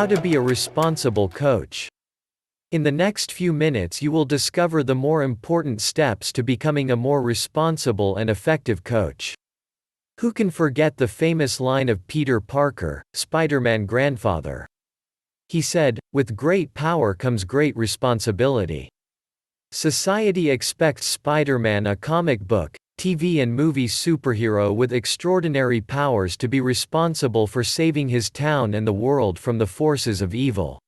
How to be a responsible coach. In the next few minutes you will discover the more important steps to becoming a more responsible and effective coach. Who can forget the famous line of Peter Parker, Spiderman grandfather? He said, "With great power comes great responsibility." Society expects Spider-Man, a comic book, TV and movie superhero with extraordinary powers, to be responsible for saving his town and the world from the forces of evil.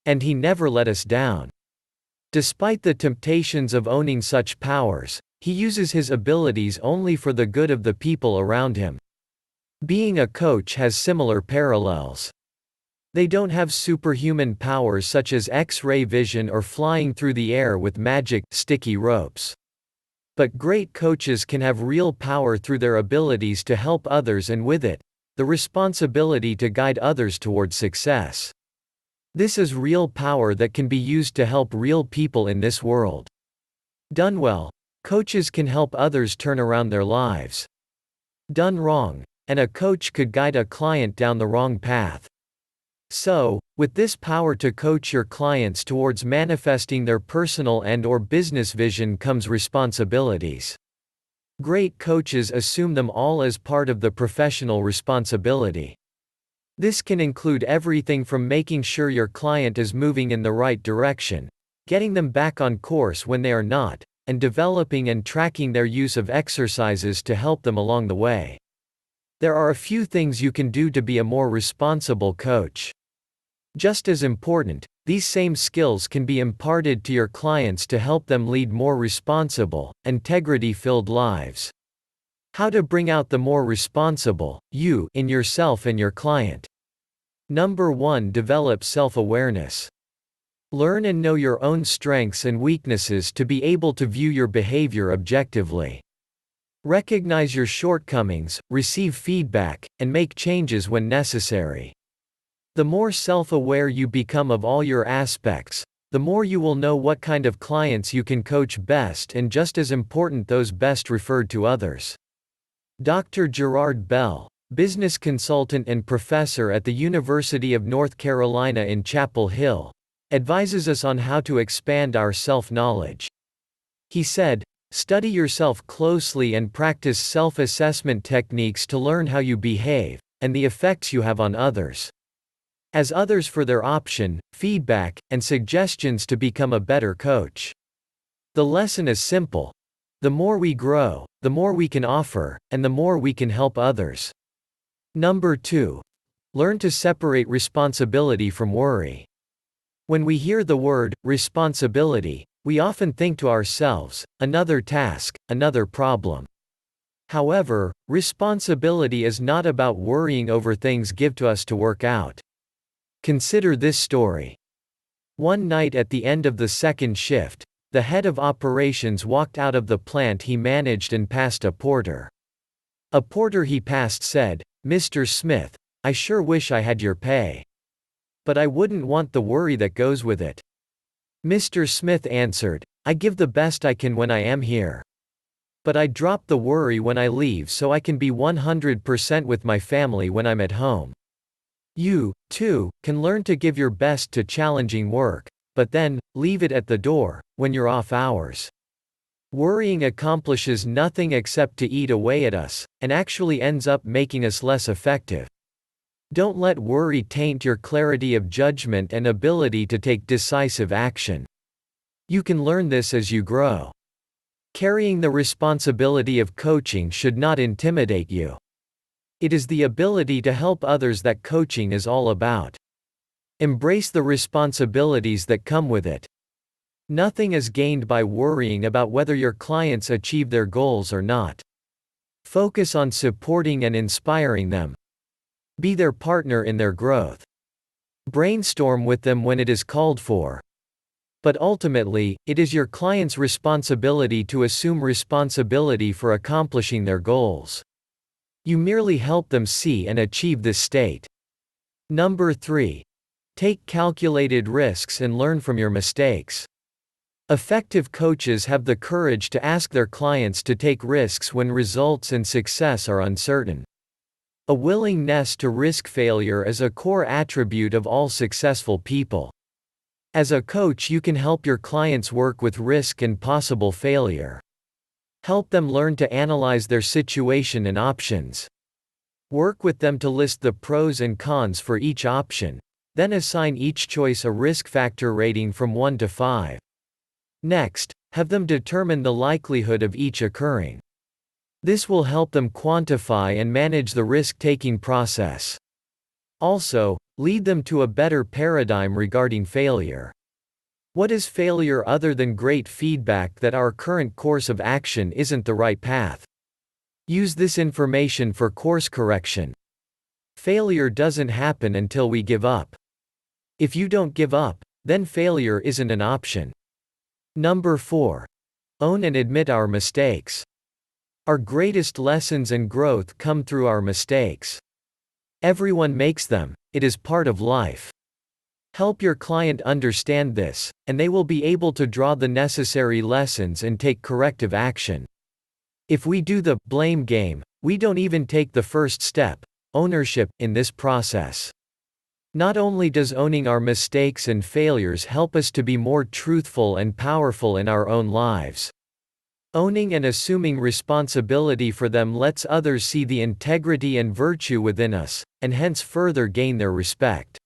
And he never let us down. Despite the temptations of owning such powers, he uses his abilities only for the good of the people around him. Being a coach has similar parallels. They don't have superhuman powers such as X-ray vision or flying through the air with magic, sticky ropes. But great coaches can have real power through their abilities to help others, and with it, the responsibility to guide others towards success. This is real power that can be used to help real people in this world. Done well, coaches can help others turn around their lives. Done wrong, and a coach could guide a client down the wrong path. So, with this power to coach your clients towards manifesting their personal and/or business vision comes responsibilities. Great coaches assume them all as part of the professional responsibility. This can include everything from making sure your client is moving in the right direction, getting them back on course when they are not, and developing and tracking their use of exercises to help them along the way. There are a few things you can do to be a more responsible coach. Just as important, these same skills can be imparted to your clients to help them lead more responsible, integrity-filled lives. How to bring out the more responsible you in yourself and your client. Number 1. Develop self-awareness. Learn and know your own strengths and weaknesses to be able to view your behavior objectively. Recognize your shortcomings, receive feedback, and make changes when necessary. The more self-aware you become of all your aspects, the more you will know what kind of clients you can coach best, and just as important, those best referred to others. Dr. Gerard Bell, business consultant and professor at the University of North Carolina in Chapel Hill, advises us on how to expand our self-knowledge. He said, "Study yourself closely and practice self-assessment techniques to learn how you behave, and the effects you have on others. As others for their option, feedback, and suggestions to become a better coach." The lesson is simple. The more we grow, the more we can offer, and the more we can help others. Number 2. Learn to separate responsibility from worry. When we hear the word responsibility, we often think to ourselves, another task, another problem. However, responsibility is not about worrying over things given to us to work out. Consider this story. One night at the end of the second shift, the head of operations walked out of the plant he managed and passed a porter. A porter he passed said, "Mr. Smith, I sure wish I had your pay. But I wouldn't want the worry that goes with it." Mr. Smith answered, "I give the best I can when I am here. But I drop the worry when I leave so I can be 100% with my family when I'm at home." You, too, can learn to give your best to challenging work, but then, leave it at the door, when you're off hours. Worrying accomplishes nothing except to eat away at us, and actually ends up making us less effective. Don't let worry taint your clarity of judgment and ability to take decisive action. You can learn this as you grow. Carrying the responsibility of coaching should not intimidate you. It is the ability to help others that coaching is all about. Embrace the responsibilities that come with it. Nothing is gained by worrying about whether your clients achieve their goals or not. Focus on supporting and inspiring them. Be their partner in their growth. Brainstorm with them when it is called for. But ultimately, it is your client's responsibility to assume responsibility for accomplishing their goals. You merely help them see and achieve this state. Number 3. Take calculated risks and learn from your mistakes. Effective coaches have the courage to ask their clients to take risks when results and success are uncertain. A willingness to risk failure is a core attribute of all successful people. As a coach, you can help your clients work with risk and possible failure. Help them learn to analyze their situation and options. Work with them to list the pros and cons for each option, then assign each choice a risk factor rating from 1 to 5. Next, have them determine the likelihood of each occurring. This will help them quantify and manage the risk-taking process. Also, lead them to a better paradigm regarding failure. What is failure other than great feedback that our current course of action isn't the right path? Use this information for course correction. Failure doesn't happen until we give up. If you don't give up, then failure isn't an option. Number 4. Own and admit our mistakes. Our greatest lessons and growth come through our mistakes. Everyone makes them, it is part of life. Help your client understand this, and they will be able to draw the necessary lessons and take corrective action. If we do the blame game, we don't even take the first step, ownership, in this process. Not only does owning our mistakes and failures help us to be more truthful and powerful in our own lives, owning and assuming responsibility for them lets others see the integrity and virtue within us, and hence further gain their respect.